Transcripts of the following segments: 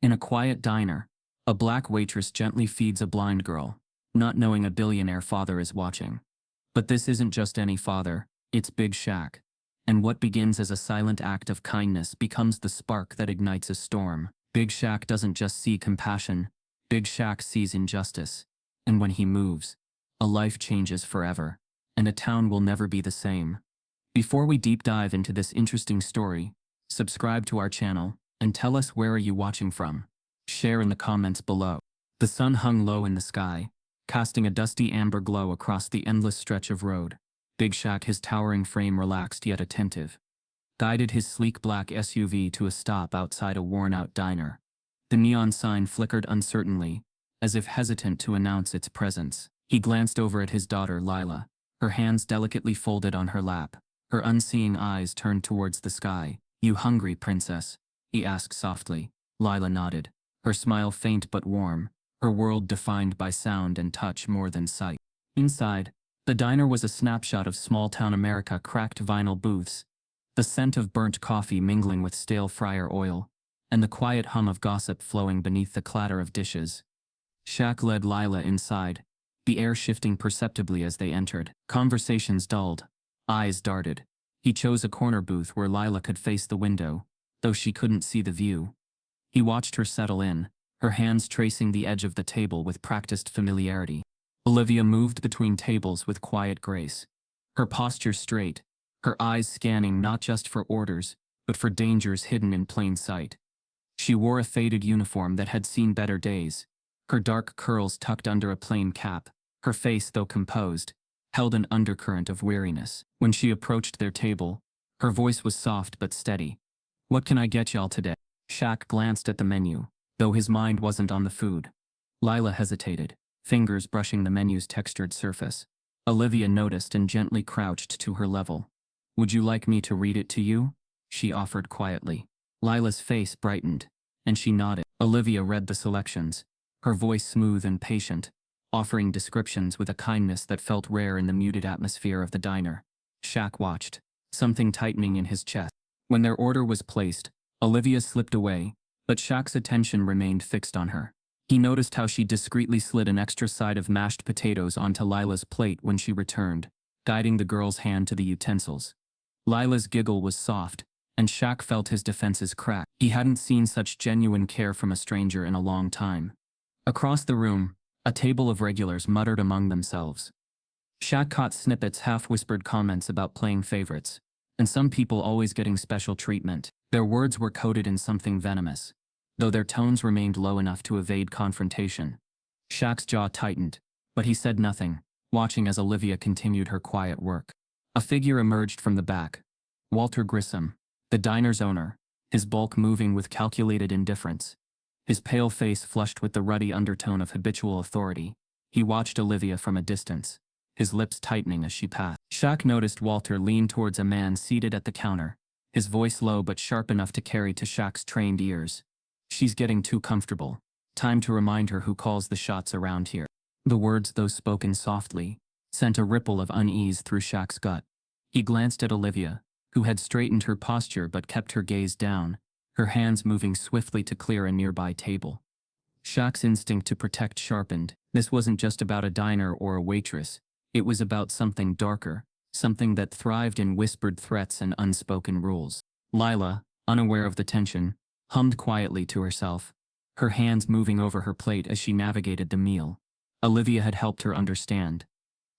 In a quiet diner, a black waitress gently feeds a blind girl, not knowing a billionaire father is watching. But this isn't just any father, it's Big Shaq. And what begins as a silent act of kindness becomes the spark that ignites a storm. Big Shaq doesn't just see compassion, Big Shaq sees injustice. And when he moves, a life changes forever, and a town will never be the same. Before we deep dive into this interesting story, subscribe to our channel, and tell us where are you watching from. Share in the comments below. The sun hung low in the sky, casting a dusty amber glow across the endless stretch of road. Big Shaq, his towering frame relaxed yet attentive, guided his sleek black SUV to a stop outside a worn-out diner. The neon sign flickered uncertainly, as if hesitant to announce its presence. He glanced over at his daughter Lila, her hands delicately folded on her lap, her unseeing eyes turned towards the sky. "You hungry, princess?" he asked softly. Lila nodded, her smile faint but warm, her world defined by sound and touch more than sight. Inside, the diner was a snapshot of small-town America, cracked vinyl booths, the scent of burnt coffee mingling with stale fryer oil, and the quiet hum of gossip flowing beneath the clatter of dishes. Shaq led Lila inside, the air shifting perceptibly as they entered. Conversations dulled, eyes darted. He chose a corner booth where Lila could face the window, though she couldn't see the view. He watched her settle in, her hands tracing the edge of the table with practiced familiarity. Olivia moved between tables with quiet grace, her posture straight, her eyes scanning not just for orders, but for dangers hidden in plain sight. She wore a faded uniform that had seen better days, her dark curls tucked under a plain cap. Her face, though composed, held an undercurrent of weariness. When she approached their table, her voice was soft but steady. "What can I get y'all today?" Shaq glanced at the menu, though his mind wasn't on the food. Lila hesitated, fingers brushing the menu's textured surface. Olivia noticed and gently crouched to her level. "Would you like me to read it to you?" she offered quietly. Lila's face brightened, and she nodded. Olivia read the selections, her voice smooth and patient, offering descriptions with a kindness that felt rare in the muted atmosphere of the diner. Shaq watched, something tightening in his chest. When their order was placed, Olivia slipped away, but Shaq's attention remained fixed on her. He noticed how she discreetly slid an extra side of mashed potatoes onto Lila's plate when she returned, guiding the girl's hand to the utensils. Lila's giggle was soft, and Shaq felt his defenses crack. He hadn't seen such genuine care from a stranger in a long time. Across the room, a table of regulars muttered among themselves. Shaq caught snippets, half-whispered comments about playing favorites, and some people always getting special treatment. Their words were coated in something venomous, though their tones remained low enough to evade confrontation. Shaq's jaw tightened, but he said nothing, watching as Olivia continued her quiet work. A figure emerged from the back. Walter Grissom, the diner's owner, his bulk moving with calculated indifference, his pale face flushed with the ruddy undertone of habitual authority. He watched Olivia from a distance, his lips tightening as she passed. Shaq noticed Walter lean towards a man seated at the counter, his voice low but sharp enough to carry to Shaq's trained ears. "She's getting too comfortable. Time to remind her who calls the shots around here." The words, though spoken softly, sent a ripple of unease through Shaq's gut. He glanced at Olivia, who had straightened her posture but kept her gaze down, her hands moving swiftly to clear a nearby table. Shaq's instinct to protect sharpened. This wasn't just about a diner or a waitress. It was about something darker, something that thrived in whispered threats and unspoken rules. Lila, unaware of the tension, hummed quietly to herself, her hands moving over her plate as she navigated the meal. Olivia had helped her understand.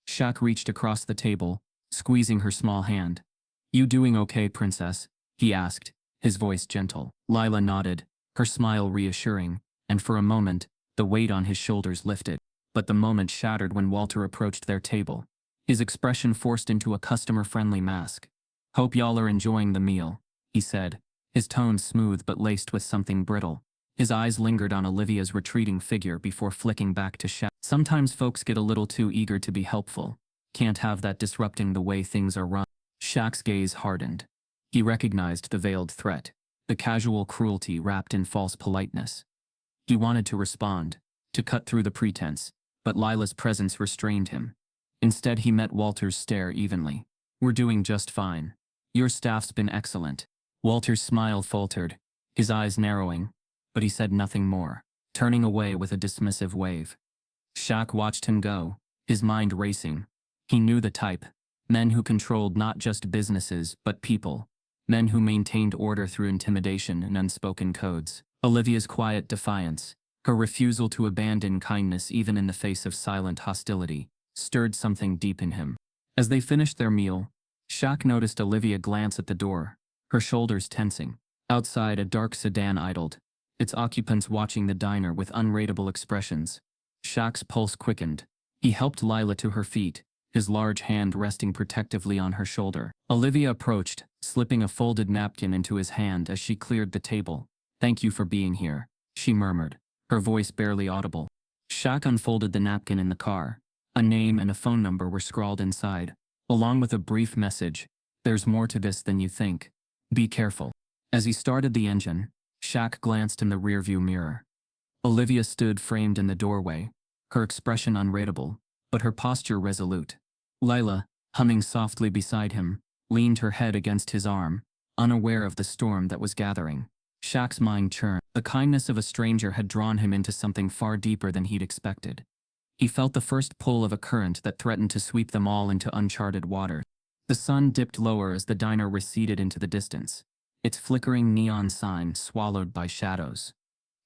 Shaq reached across the table, squeezing her small hand. "You doing okay, princess?" he asked, his voice gentle. Lila nodded, her smile reassuring, and for a moment, the weight on his shoulders lifted. But the moment shattered when Walter approached their table, his expression forced into a customer-friendly mask. "Hope y'all are enjoying the meal," he said, his tone smooth but laced with something brittle. His eyes lingered on Olivia's retreating figure before flicking back to Shaq. "Sometimes folks get a little too eager to be helpful. Can't have that disrupting the way things are run." Shaq's gaze hardened. He recognized the veiled threat, the casual cruelty wrapped in false politeness. He wanted to respond, to cut through the pretense, but Lila's presence restrained him. Instead, he met Walter's stare evenly. "We're doing just fine. Your staff's been excellent." Walter's smile faltered, his eyes narrowing. but he said nothing more, turning away with a dismissive wave. Shaq watched him go, his mind racing. He knew the type. Men who controlled not just businesses, but people. Men who maintained order through intimidation and unspoken codes. Olivia's quiet defiance, her refusal to abandon kindness even in the face of silent hostility, stirred something deep in him. As they finished their meal, Shaq noticed Olivia glance at the door, her shoulders tensing. Outside, a dark sedan idled, its occupants watching the diner with unreadable expressions. Shaq's pulse quickened. He helped Lila to her feet, his large hand resting protectively on her shoulder. Olivia approached, slipping a folded napkin into his hand as she cleared the table. "Thank you for being here," she murmured, her voice barely audible. Shaq unfolded the napkin in the car. A name and a phone number were scrawled inside, along with a brief message. "There's more to this than you think. Be careful." As he started the engine, Shaq glanced in the rearview mirror. Olivia stood framed in the doorway, her expression unreadable, but her posture resolute. Lila, humming softly beside him, leaned her head against his arm, unaware of the storm that was gathering. Shaq's mind churned. The kindness of a stranger had drawn him into something far deeper than he'd expected. He felt the first pull of a current that threatened to sweep them all into uncharted water. The sun dipped lower as the diner receded into the distance, its flickering neon sign swallowed by shadows.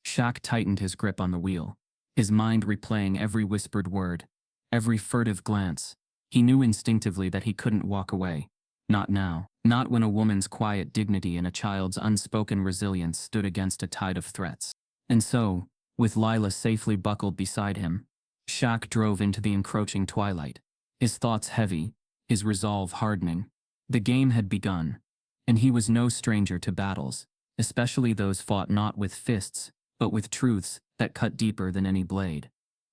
Shaq tightened his grip on the wheel, his mind replaying every whispered word, every furtive glance. He knew instinctively that he couldn't walk away. Not now. Not when a woman's quiet dignity and a child's unspoken resilience stood against a tide of threats. And so, with Lila safely buckled beside him, Shaq drove into the encroaching twilight, his thoughts heavy, his resolve hardening. The game had begun, and he was no stranger to battles, especially those fought not with fists, but with truths that cut deeper than any blade.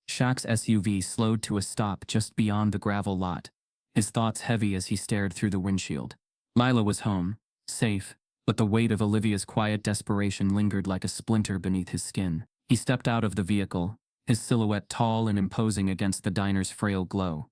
Shaq's SUV slowed to a stop just beyond the gravel lot, his thoughts heavy as he stared through the windshield. Lila was home, safe, but the weight of Olivia's quiet desperation lingered like a splinter beneath his skin. He stepped out of the vehicle, his silhouette tall and imposing against the diner's frail glow.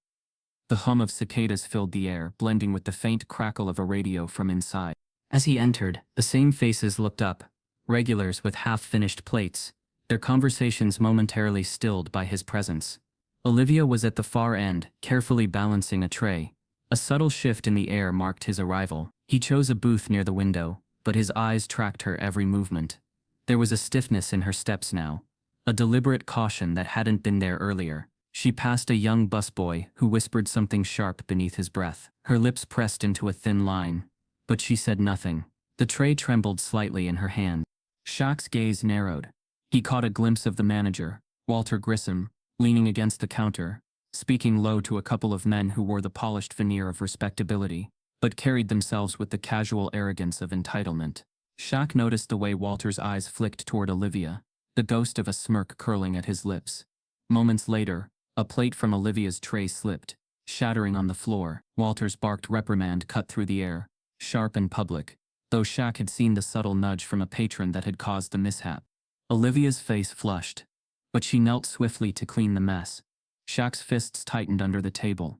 The hum of cicadas filled the air, blending with the faint crackle of a radio from inside. As he entered, the same faces looked up, regulars with half-finished plates, their conversations momentarily stilled by his presence. Olivia was at the far end, carefully balancing a tray. A subtle shift in the air marked his arrival. He chose a booth near the window, but his eyes tracked her every movement. There was a stiffness in her steps now, a deliberate caution that hadn't been there earlier. She passed a young busboy who whispered something sharp beneath his breath. Her lips pressed into a thin line, but she said nothing. The tray trembled slightly in her hand. Shaq's gaze narrowed. He caught a glimpse of the manager, Walter Grissom, leaning against the counter, speaking low to a couple of men who wore the polished veneer of respectability, but carried themselves with the casual arrogance of entitlement. Shaq noticed the way Walter's eyes flicked toward Olivia, the ghost of a smirk curling at his lips. Moments later, a plate from Olivia's tray slipped, shattering on the floor. Walter's barked reprimand cut through the air, sharp and public, though Shaq had seen the subtle nudge from a patron that had caused the mishap. Olivia's face flushed, but she knelt swiftly to clean the mess. Shaq's fists tightened under the table.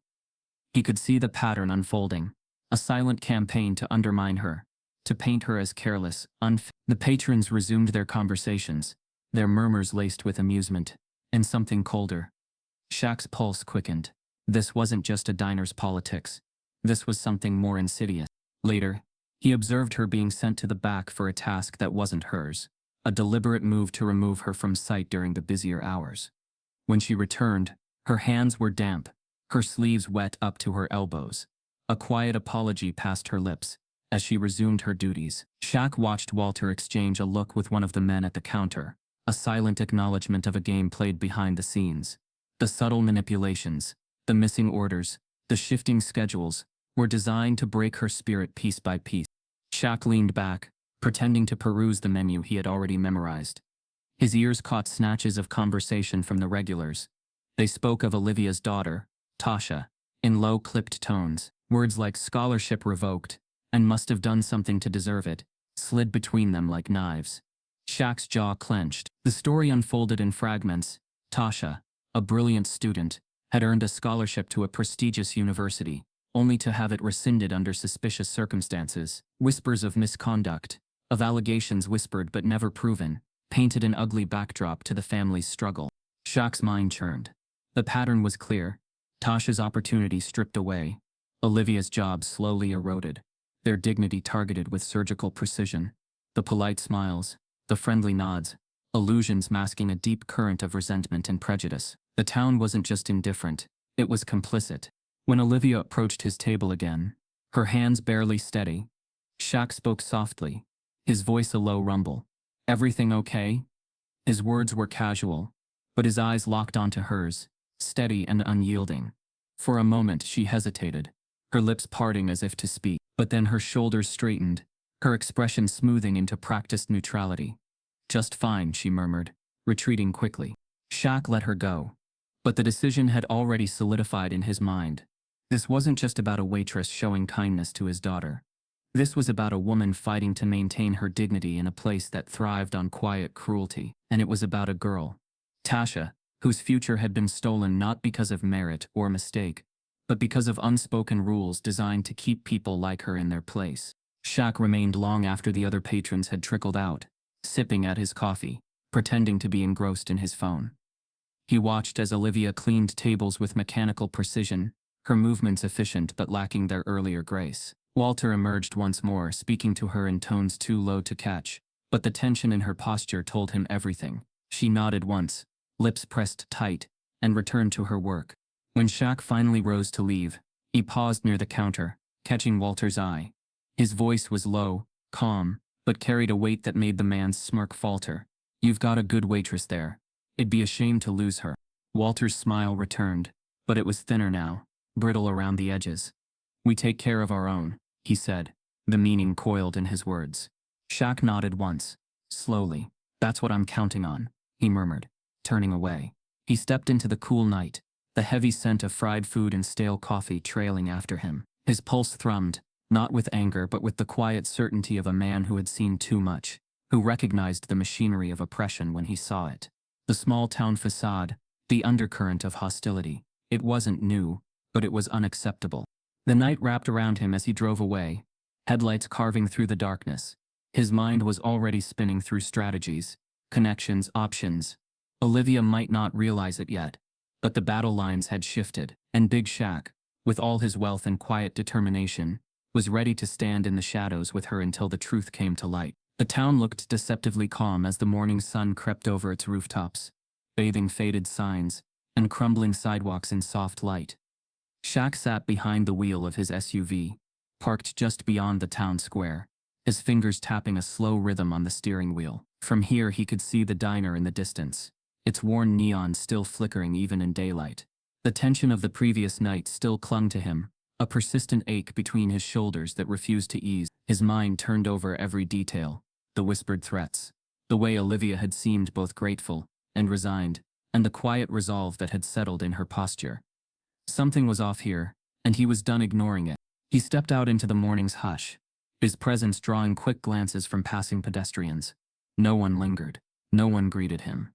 He could see the pattern unfolding, a silent campaign to undermine her, to paint her as careless, unfit. The patrons resumed their conversations, their murmurs laced with amusement, and something colder. Shaq's pulse quickened. This wasn't just a diner's politics. This was something more insidious. Later, he observed her being sent to the back for a task that wasn't hers, a deliberate move to remove her from sight during the busier hours. When she returned, her hands were damp, her sleeves wet up to her elbows. A quiet apology passed her lips as she resumed her duties. Shaq watched Walter exchange a look with one of the men at the counter, a silent acknowledgement of a game played behind the scenes. The subtle manipulations, the missing orders, the shifting schedules, were designed to break her spirit piece by piece. Shaq leaned back, pretending to peruse the menu he had already memorized. His ears caught snatches of conversation from the regulars. They spoke of Olivia's daughter, Tasha, in low, clipped tones. Words like scholarship revoked, and must have done something to deserve it, slid between them like knives. Shaq's jaw clenched. The story unfolded in fragments. Tasha, a brilliant student, had earned a scholarship to a prestigious university, only to have it rescinded under suspicious circumstances. Whispers of misconduct, of allegations whispered but never proven, painted an ugly backdrop to the family's struggle. Shaq's mind churned. The pattern was clear. Tasha's opportunity stripped away. Olivia's job slowly eroded. Their dignity targeted with surgical precision. The polite smiles, the friendly nods, illusions masking a deep current of resentment and prejudice. The town wasn't just indifferent, it was complicit. When Olivia approached his table again, her hands barely steady, Shaq spoke softly, his voice a low rumble. "Everything okay?" His words were casual, but his eyes locked onto hers, steady and unyielding. For a moment she hesitated, her lips parting as if to speak, but then her shoulders straightened, her expression smoothing into practiced neutrality. "Just fine," she murmured, retreating quickly. Shaq let her go, but the decision had already solidified in his mind. This wasn't just about a waitress showing kindness to his daughter. This was about a woman fighting to maintain her dignity in a place that thrived on quiet cruelty, and it was about a girl, Tasha, whose future had been stolen not because of merit or mistake, but because of unspoken rules designed to keep people like her in their place. Shaq remained long after the other patrons had trickled out, sipping at his coffee, pretending to be engrossed in his phone. He watched as Olivia cleaned tables with mechanical precision, her movements efficient but lacking their earlier grace. Walter emerged once more, speaking to her in tones too low to catch, but the tension in her posture told him everything. She nodded once, lips pressed tight, and returned to her work. When Shaq finally rose to leave, he paused near the counter, catching Walter's eye. His voice was low, calm, but carried a weight that made the man's smirk falter. "You've got a good waitress there. It'd be a shame to lose her." Walter's smile returned, but it was thinner now, brittle around the edges. "We take care of our own," he said, the meaning coiled in his words. Shaq nodded once, slowly. "That's what I'm counting on," he murmured, turning away. He stepped into the cool night, the heavy scent of fried food and stale coffee trailing after him. His pulse thrummed, not with anger but with the quiet certainty of a man who had seen too much, who recognized the machinery of oppression when he saw it. The small-town facade, the undercurrent of hostility. It wasn't new, but it was unacceptable. The night wrapped around him as he drove away, headlights carving through the darkness. His mind was already spinning through strategies, connections, options. Olivia might not realize it yet, but the battle lines had shifted, and Big Shaq, with all his wealth and quiet determination, was ready to stand in the shadows with her until the truth came to light. The town looked deceptively calm as the morning sun crept over its rooftops, bathing faded signs and crumbling sidewalks in soft light. Shaq sat behind the wheel of his SUV, parked just beyond the town square, his fingers tapping a slow rhythm on the steering wheel. From here he could see the diner in the distance, its worn neon still flickering even in daylight. The tension of the previous night still clung to him, a persistent ache between his shoulders that refused to ease. His mind turned over every detail, the whispered threats, the way Olivia had seemed both grateful and resigned, and the quiet resolve that had settled in her posture. Something was off here, and he was done ignoring it. He stepped out into the morning's hush, his presence drawing quick glances from passing pedestrians. No one lingered. No one greeted him.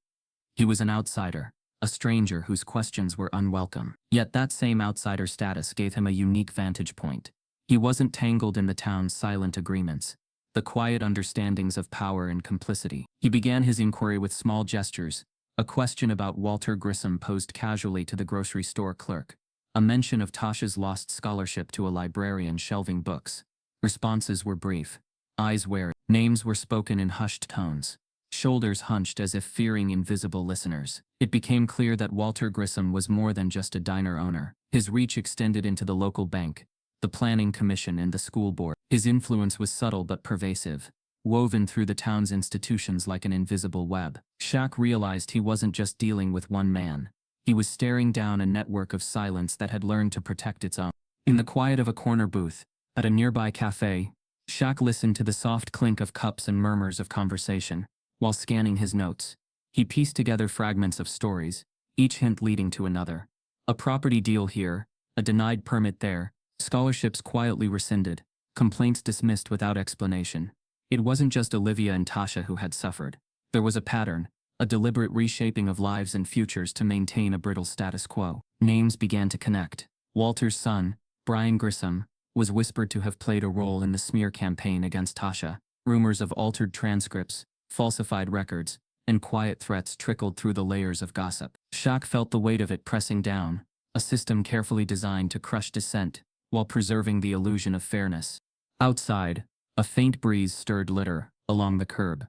He was an outsider, a stranger whose questions were unwelcome. Yet that same outsider status gave him a unique vantage point. He wasn't tangled in the town's silent agreements, the quiet understandings of power and complicity. He began his inquiry with small gestures, a question about Walter Grissom posed casually to the grocery store clerk, a mention of Tasha's lost scholarship to a librarian shelving books. Responses were brief, eyes wary, names were spoken in hushed tones, shoulders hunched as if fearing invisible listeners. It became clear that Walter Grissom was more than just a diner owner. His reach extended into the local bank, the planning commission and the school board. His influence was subtle but pervasive, woven through the town's institutions like an invisible web. Shaq realized he wasn't just dealing with one man. He was staring down a network of silence that had learned to protect its own. In the quiet of a corner booth, at a nearby cafe, Shaq listened to the soft clink of cups and murmurs of conversation. While scanning his notes, he pieced together fragments of stories, each hint leading to another. A property deal here, a denied permit there, scholarships quietly rescinded, complaints dismissed without explanation. It wasn't just Olivia and Tasha who had suffered. There was a pattern, a deliberate reshaping of lives and futures to maintain a brittle status quo. Names began to connect. Walter's son, Brian Grissom, was whispered to have played a role in the smear campaign against Tasha. Rumors of altered transcripts, falsified records, and quiet threats trickled through the layers of gossip. Shaq felt the weight of it pressing down, a system carefully designed to crush dissent while preserving the illusion of fairness. Outside, a faint breeze stirred litter along the curb.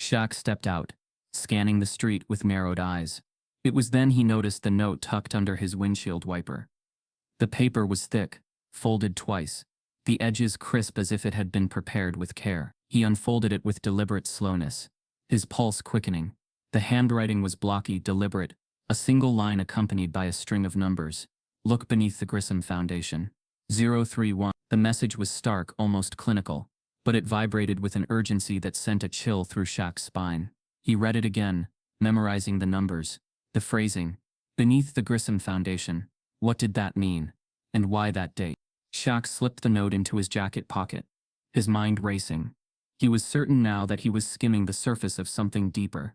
Shaq stepped out, scanning the street with narrowed eyes. It was then he noticed the note tucked under his windshield wiper. The paper was thick, folded twice, the edges crisp as if it had been prepared with care. He unfolded it with deliberate slowness, his pulse quickening. The handwriting was blocky, deliberate, a single line accompanied by a string of numbers. Look beneath the Grissom Foundation. 031. The message was stark, almost clinical, but it vibrated with an urgency that sent a chill through Shaq's spine. He read it again, memorizing the numbers, the phrasing. Beneath the Grissom Foundation. What did that mean? And why that date? Shaq slipped the note into his jacket pocket, his mind racing. He was certain now that he was skimming the surface of something deeper,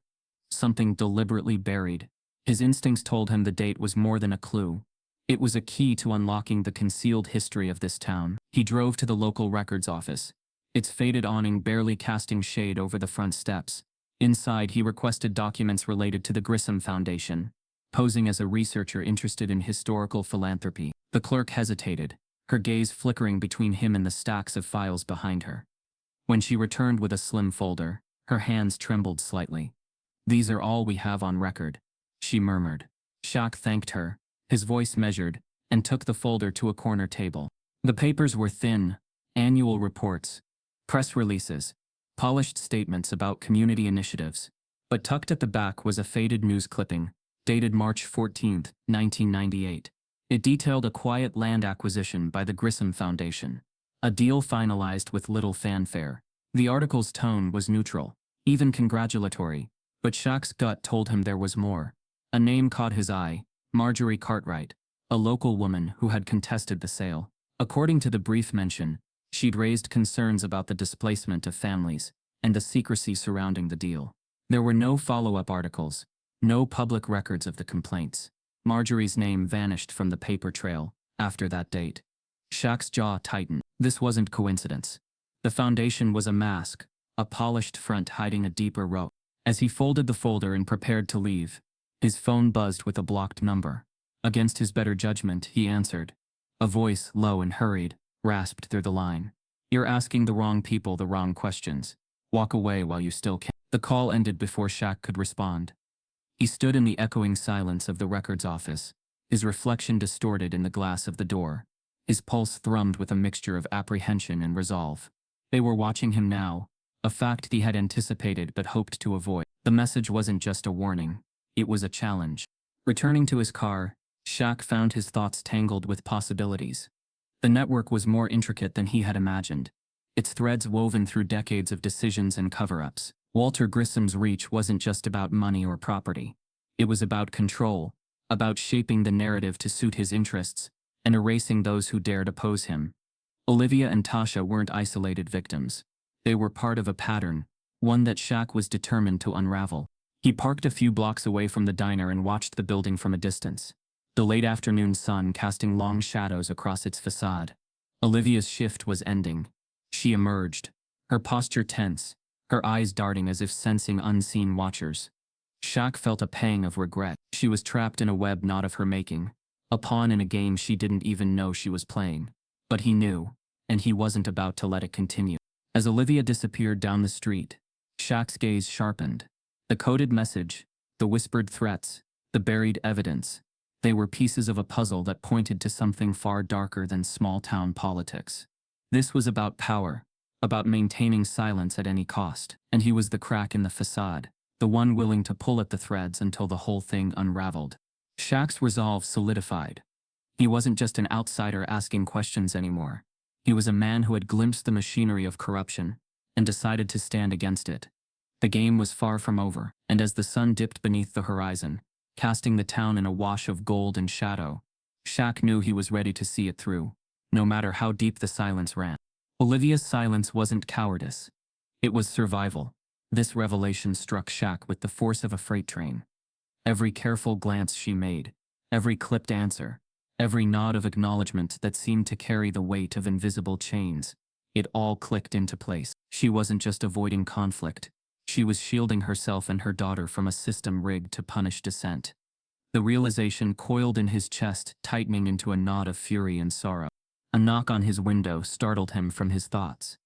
something deliberately buried. His instincts told him the date was more than a clue. It was a key to unlocking the concealed history of this town. He drove to the local records office, its faded awning barely casting shade over the front steps. Inside, he requested documents related to the Grissom Foundation, posing as a researcher interested in historical philanthropy. The clerk hesitated, her gaze flickering between him and the stacks of files behind her. When she returned with a slim folder, her hands trembled slightly. "These are all we have on record," she murmured. Shaq thanked her, his voice measured, and took the folder to a corner table. The papers were thin, annual reports, press releases, polished statements about community initiatives. But tucked at the back was a faded news clipping, dated March 14, 1998. It detailed a quiet land acquisition by the Grissom Foundation, a deal finalized with little fanfare. The article's tone was neutral, even congratulatory, but Shaq's gut told him there was more. A name caught his eye: Marjorie Cartwright, a local woman who had contested the sale. According to the brief mention, she'd raised concerns about the displacement of families and the secrecy surrounding the deal. There were no follow-up articles, no public records of the complaints. Marjorie's name vanished from the paper trail after that date. Shaq's jaw tightened. This wasn't coincidence. The foundation was a mask, a polished front hiding a deeper row. As he folded the folder and prepared to leave, his phone buzzed with a blocked number. Against his better judgment, he answered. A voice, low and hurried, rasped through the line. "You're asking the wrong people the wrong questions. Walk away while you still can." The call ended before Shaq could respond. He stood in the echoing silence of the records office, his reflection distorted in the glass of the door. His pulse thrummed with a mixture of apprehension and resolve. They were watching him now, a fact he had anticipated but hoped to avoid. The message wasn't just a warning, it was a challenge. Returning to his car, Shaq found his thoughts tangled with possibilities. The network was more intricate than he had imagined, its threads woven through decades of decisions and cover-ups. Walter Grissom's reach wasn't just about money or property. It was about control, about shaping the narrative to suit his interests, and erasing those who dared oppose him. Olivia and Tasha weren't isolated victims. They were part of a pattern, one that Shaq was determined to unravel. He parked a few blocks away from the diner and watched the building from a distance, the late afternoon sun casting long shadows across its facade. Olivia's shift was ending. She emerged, her posture tense, her eyes darting as if sensing unseen watchers. Shaq felt a pang of regret. She was trapped in a web not of her making, a pawn in a game she didn't even know she was playing. But he knew, and he wasn't about to let it continue. As Olivia disappeared down the street, Shaq's gaze sharpened. The coded message, the whispered threats, the buried evidence, they were pieces of a puzzle that pointed to something far darker than small-town politics. This was about power, about maintaining silence at any cost, and he was the crack in the facade, the one willing to pull at the threads until the whole thing unraveled. Shaq's resolve solidified. He wasn't just an outsider asking questions anymore. He was a man who had glimpsed the machinery of corruption and decided to stand against it. The game was far from over, and as the sun dipped beneath the horizon, casting the town in a wash of gold and shadow, Shaq knew he was ready to see it through, no matter how deep the silence ran. Olivia's silence wasn't cowardice. It was survival. This revelation struck Shaq with the force of a freight train. Every careful glance she made, every clipped answer, every nod of acknowledgement that seemed to carry the weight of invisible chains, it all clicked into place. She wasn't just avoiding conflict. She was shielding herself and her daughter from a system rigged to punish dissent. The realization coiled in his chest, tightening into a knot of fury and sorrow. A knock on his window startled him from his thoughts.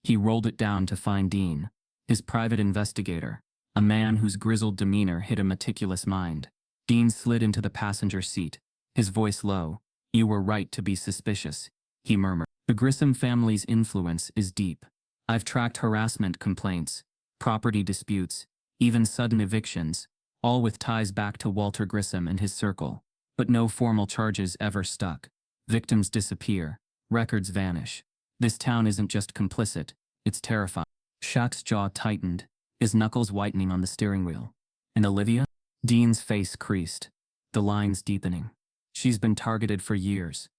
He rolled it down to find Dean, his private investigator, a man whose grizzled demeanor hid a meticulous mind. Dean slid into the passenger seat, his voice low. "You were right to be suspicious," he murmured. "The Grissom family's influence is deep. I've tracked harassment complaints, property disputes, even sudden evictions, all with ties back to Walter Grissom and his circle. But no formal charges ever stuck. Victims disappear, records vanish. This town isn't just complicit, it's terrifying." Shaq's jaw tightened, his knuckles whitening on the steering wheel. "And Olivia?" Dean's face creased, the lines deepening. "She's been targeted for years.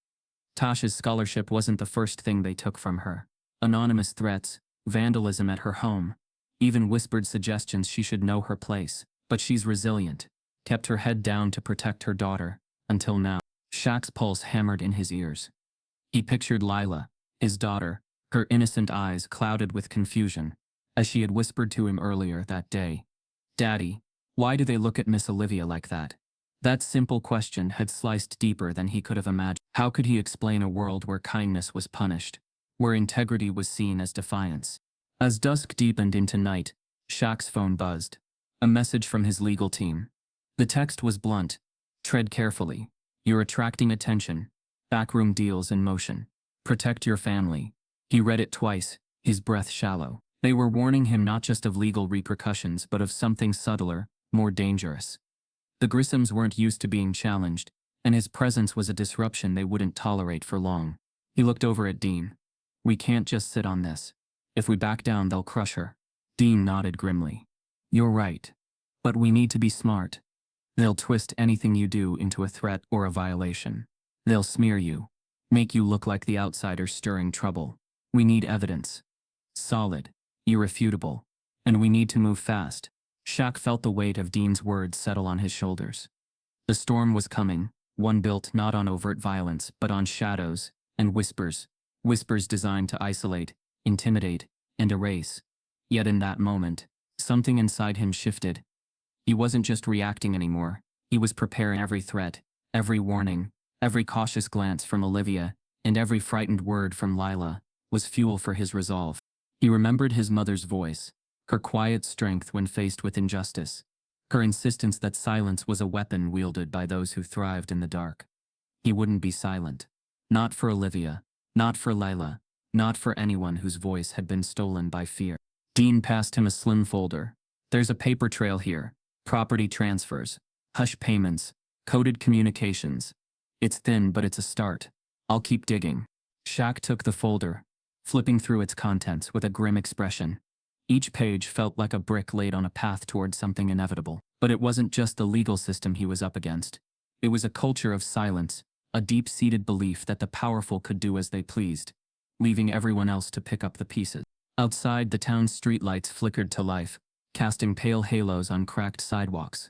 Tasha's scholarship wasn't the first thing they took from her. Anonymous threats, vandalism at her home, even whispered suggestions she should know her place. But she's resilient, kept her head down to protect her daughter, until now." Shaq's pulse hammered in his ears. He pictured Lila, his daughter, her innocent eyes clouded with confusion, as she had whispered to him earlier that day. "Daddy, why do they look at Miss Olivia like that?" That simple question had sliced deeper than he could have imagined. How could he explain a world where kindness was punished, where integrity was seen as defiance? As dusk deepened into night, Shaq's phone buzzed. A message from his legal team. The text was blunt. "Tread carefully. You're attracting attention. Backroom deals in motion. Protect your family." He read it twice, his breath shallow. They were warning him not just of legal repercussions but of something subtler, more dangerous. The Grissoms weren't used to being challenged, and his presence was a disruption they wouldn't tolerate for long. He looked over at Dean. "We can't just sit on this. If we back down, they'll crush her." Dean nodded grimly. "You're right. But we need to be smart. They'll twist anything you do into a threat or a violation. They'll smear you, make you look like the outsider stirring trouble. We need evidence. Solid, irrefutable. And we need to move fast." Shaq felt the weight of Dean's words settle on his shoulders. The storm was coming, one built not on overt violence but on shadows and whispers. Whispers designed to isolate, intimidate, and erase. Yet in that moment, something inside him shifted. He wasn't just reacting anymore. He was preparing. Every threat, every warning, every cautious glance from Olivia, and every frightened word from Lila was fuel for his resolve. He remembered his mother's voice, her quiet strength when faced with injustice, her insistence that silence was a weapon wielded by those who thrived in the dark. He wouldn't be silent. Not for Olivia, not for Lila, not for anyone whose voice had been stolen by fear. Dean passed him a slim folder. "There's a paper trail here. Property transfers, hush payments, coded communications. It's thin, but it's a start. I'll keep digging." Shaq took the folder, flipping through its contents with a grim expression. Each page felt like a brick laid on a path toward something inevitable. But it wasn't just the legal system he was up against. It was a culture of silence, a deep-seated belief that the powerful could do as they pleased, leaving everyone else to pick up the pieces. Outside, the town's streetlights flickered to life, casting pale halos on cracked sidewalks.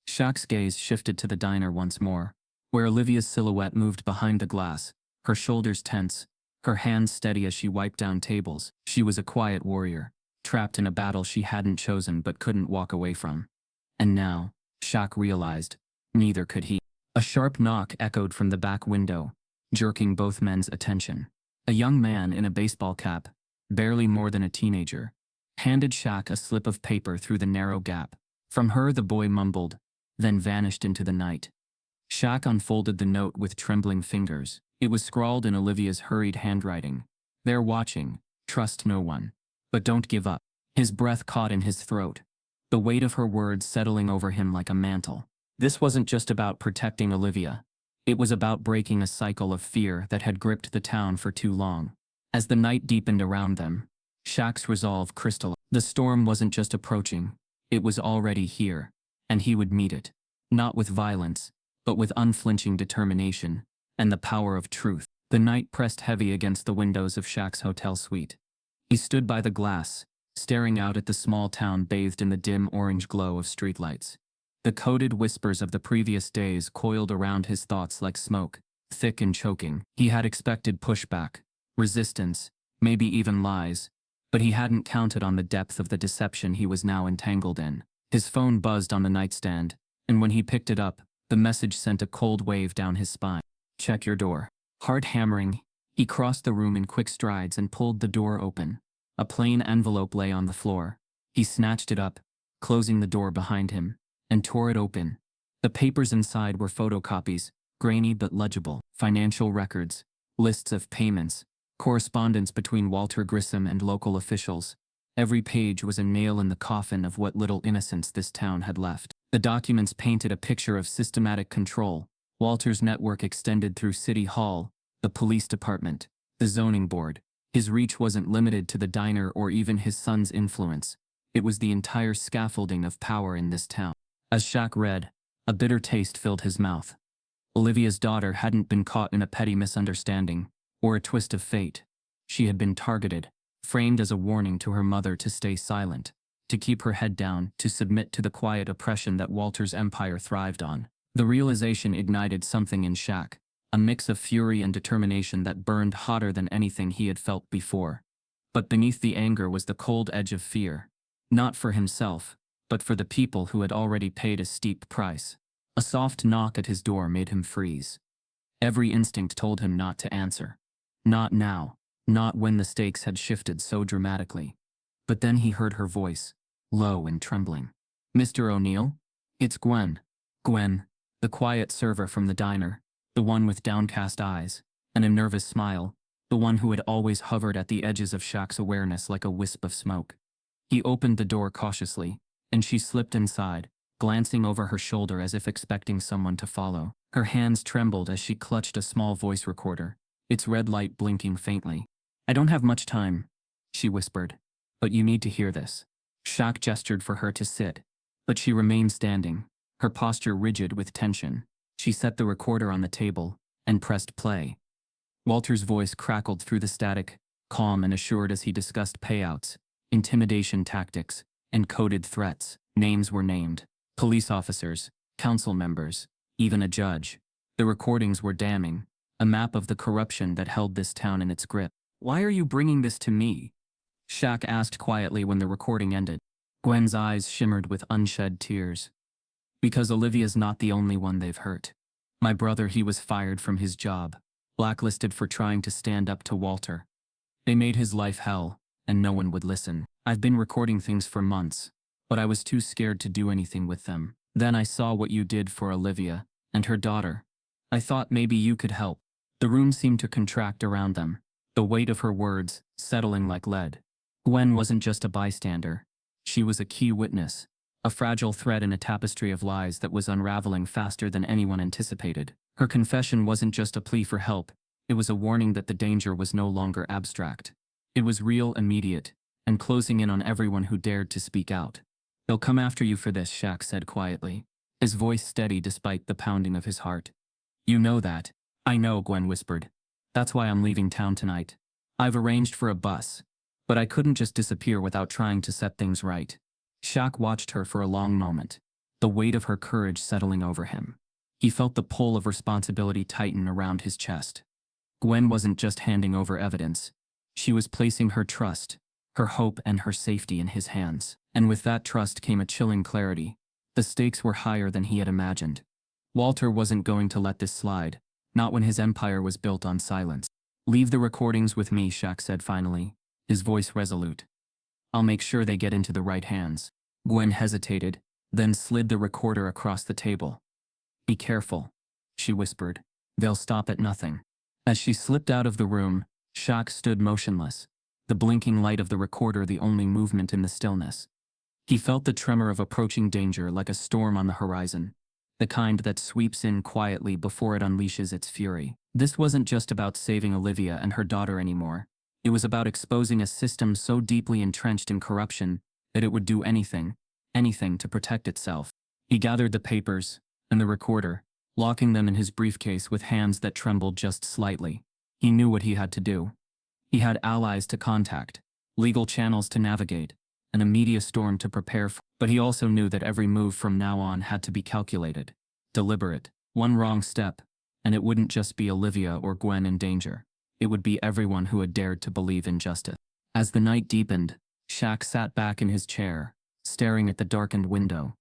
Shaq's gaze shifted to the diner once more, where Olivia's silhouette moved behind the glass, her shoulders tense, her hands steady as she wiped down tables. She was a quiet warrior, trapped in a battle she hadn't chosen but couldn't walk away from. And now, Shaq realized, neither could he. A sharp knock echoed from the back window, jerking both men's attention. A young man in a baseball cap, barely more than a teenager, handed Shaq a slip of paper through the narrow gap. From her the boy mumbled, then vanished into the night. Shaq unfolded the note with trembling fingers. It was scrawled in Olivia's hurried handwriting. "They're watching. Trust no one. But don't give up." His breath caught in his throat, the weight of her words settling over him like a mantle. This wasn't just about protecting Olivia. It was about breaking a cycle of fear that had gripped the town for too long. As the night deepened around them, Shaq's resolve crystallized. The storm wasn't just approaching, it was already here, and he would meet it. Not with violence, but with unflinching determination and the power of truth. The night pressed heavy against the windows of Shaq's hotel suite. He stood by the glass, staring out at the small town bathed in the dim orange glow of streetlights. The coded whispers of the previous days coiled around his thoughts like smoke, thick and choking. He had expected pushback, resistance, maybe even lies, But he hadn't counted on the depth of the deception he was now entangled in. His phone buzzed on the nightstand, and when he picked it up, the message sent a cold wave down his spine. "Check your door." Heart hammering, he crossed the room in quick strides and pulled the door open. A plain envelope lay on the floor. He snatched it up, closing the door behind him, and tore it open. The papers inside were photocopies, grainy but legible, financial records, lists of payments, correspondence between Walter Grissom and local officials. Every page was a nail in the coffin of what little innocence this town had left. The documents painted a picture of systematic control. Walter's network extended through City Hall, the police department, the zoning board. His reach wasn't limited to the diner or even his son's influence. It was the entire scaffolding of power in this town. As Shaq read, a bitter taste filled his mouth. Olivia's daughter hadn't been caught in a petty misunderstanding or a twist of fate. She had been targeted, framed as a warning to her mother to stay silent, to keep her head down, to submit to the quiet oppression that Walter's empire thrived on. The realization ignited something in Shaq, a mix of fury and determination that burned hotter than anything he had felt before. But beneath the anger was the cold edge of fear, not for himself, but for the people who had already paid a steep price. A soft knock at his door made him freeze. Every instinct told him not to answer. Not now, not when the stakes had shifted so dramatically. But then he heard her voice, low and trembling. "Mr. O'Neill? It's Gwen." Gwen, the quiet server from the diner, the one with downcast eyes and a nervous smile, the one who had always hovered at the edges of Shaq's awareness like a wisp of smoke. He opened the door cautiously, and she slipped inside, glancing over her shoulder as if expecting someone to follow. Her hands trembled as she clutched a small voice recorder, its red light blinking faintly. "I don't have much time," she whispered, "but you need to hear this." Shaq gestured for her to sit, but she remained standing, her posture rigid with tension. She set the recorder on the table and pressed play. Walter's voice crackled through the static, calm and assured as he discussed payouts, intimidation tactics, and coded threats. Names were named: police officers, council members, even a judge. The recordings were damning, a map of the corruption that held this town in its grip. "Why are you bringing this to me?" Shaq asked quietly when the recording ended. Gwen's eyes shimmered with unshed tears. "Because Olivia's not the only one they've hurt. My brother, he was fired from his job, blacklisted for trying to stand up to Walter. They made his life hell, and no one would listen. I've been recording things for months, but I was too scared to do anything with them. Then I saw what you did for Olivia and her daughter. I thought maybe you could help." The room seemed to contract around them, the weight of her words settling like lead. Gwen wasn't just a bystander. She was a key witness, a fragile thread in a tapestry of lies that was unraveling faster than anyone anticipated. Her confession wasn't just a plea for help, it was a warning that the danger was no longer abstract. It was real, immediate, and closing in on everyone who dared to speak out. "They'll come after you for this," Shaq said quietly, his voice steady despite the pounding of his heart. "You know that." "I know," Gwen whispered. "That's why I'm leaving town tonight. I've arranged for a bus, but I couldn't just disappear without trying to set things right." Shaq watched her for a long moment, the weight of her courage settling over him. He felt the pull of responsibility tighten around his chest. Gwen wasn't just handing over evidence. She was placing her trust, her hope and her safety in his hands. And with that trust came a chilling clarity. The stakes were higher than he had imagined. Walter wasn't going to let this slide, not when his empire was built on silence. "Leave the recordings with me," Shaq said finally, his voice resolute. "I'll make sure they get into the right hands." Gwen hesitated, then slid the recorder across the table. "Be careful," she whispered. "They'll stop at nothing." As she slipped out of the room, Shaq stood motionless, the blinking light of the recorder the only movement in the stillness. He felt the tremor of approaching danger like a storm on the horizon, the kind that sweeps in quietly before it unleashes its fury. This wasn't just about saving Olivia and her daughter anymore. It was about exposing a system so deeply entrenched in corruption that it would do anything to protect itself. He gathered the papers and the recorder, locking them in his briefcase with hands that trembled just slightly. He knew what he had to do. He had allies to contact, legal channels to navigate, and a media storm to prepare for. But he also knew that every move from now on had to be calculated, deliberate. One wrong step, and it wouldn't just be Olivia or Gwen in danger. It would be everyone who had dared to believe in justice. As the night deepened, Shaq sat back in his chair, staring at the darkened window.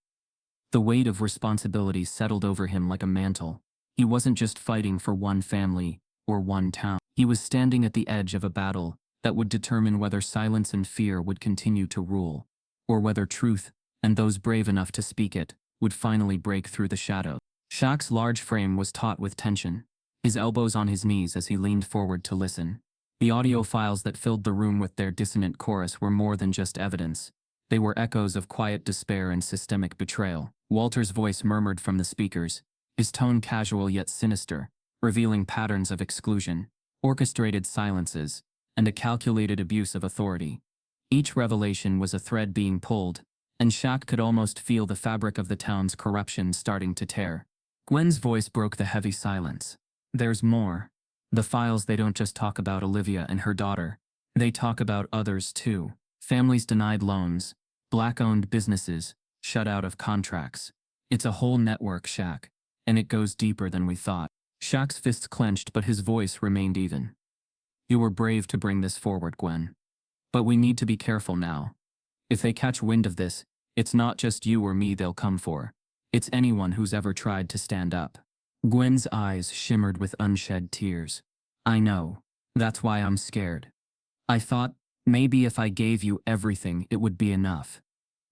The weight of responsibility settled over him like a mantle. He wasn't just fighting for one family or one town. He was standing at the edge of a battle that would determine whether silence and fear would continue to rule, or whether truth, and those brave enough to speak it, would finally break through the shadows. Shaq's large frame was taut with tension, his elbows on his knees as he leaned forward to listen. The audio files that filled the room with their dissonant chorus were more than just evidence. They were echoes of quiet despair and systemic betrayal. Walter's voice murmured from the speakers, his tone casual yet sinister, revealing patterns of exclusion, orchestrated silences, and a calculated abuse of authority. Each revelation was a thread being pulled, and Shaq could almost feel the fabric of the town's corruption starting to tear. Gwen's voice broke the heavy silence. There's more. The files, they don't just talk about Olivia and her daughter. They talk about others too. Families denied loans, black-owned businesses, shut out of contracts. It's a whole network, Shaq, and it goes deeper than we thought. Shaq's fists clenched, but his voice remained even. You were brave to bring this forward, Gwen. But we need to be careful now. If they catch wind of this, it's not just you or me they'll come for. It's anyone who's ever tried to stand up. Gwen's eyes shimmered with unshed tears. I know. That's why I'm scared. I thought, maybe if I gave you everything it would be enough.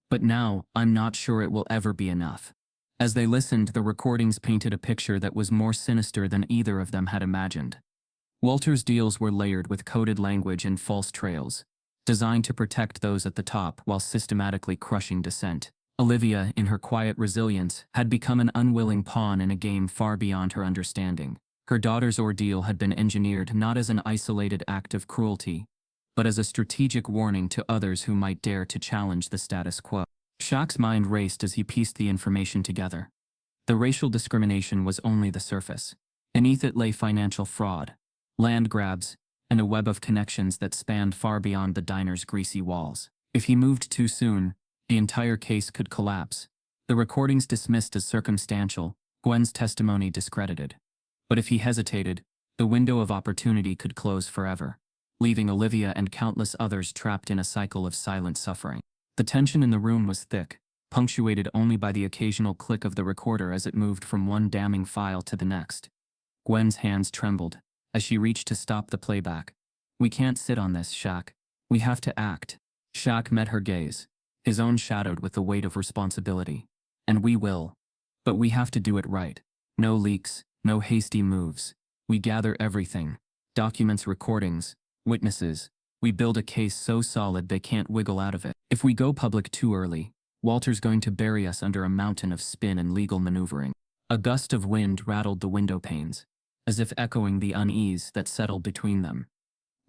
But now, I'm not sure it will ever be enough. As they listened, the recordings painted a picture that was more sinister than either of them had imagined. Walter's deals were layered with coded language and false trails, designed to protect those at the top while systematically crushing dissent. Olivia, in her quiet resilience, had become an unwilling pawn in a game far beyond her understanding. Her daughter's ordeal had been engineered not as an isolated act of cruelty, but as a strategic warning to others who might dare to challenge the status quo. Shaq's mind raced as he pieced the information together. The racial discrimination was only the surface. Beneath it lay financial fraud, land grabs, and a web of connections that spanned far beyond the diner's greasy walls. If he moved too soon, the entire case could collapse. The recordings dismissed as circumstantial, Gwen's testimony discredited. But if he hesitated, the window of opportunity could close forever, leaving Olivia and countless others trapped in a cycle of silent suffering. The tension in the room was thick, punctuated only by the occasional click of the recorder as it moved from one damning file to the next. Gwen's hands trembled as she reached to stop the playback. We can't sit on this, Shaq. We have to act. Shaq met her gaze, his own shadowed with the weight of responsibility. And we will. But we have to do it right. No leaks, no hasty moves. We gather everything. Documents, recordings, witnesses. We build a case so solid they can't wiggle out of it. If we go public too early, Walter's going to bury us under a mountain of spin and legal maneuvering. A gust of wind rattled the window panes, as if echoing the unease that settled between them.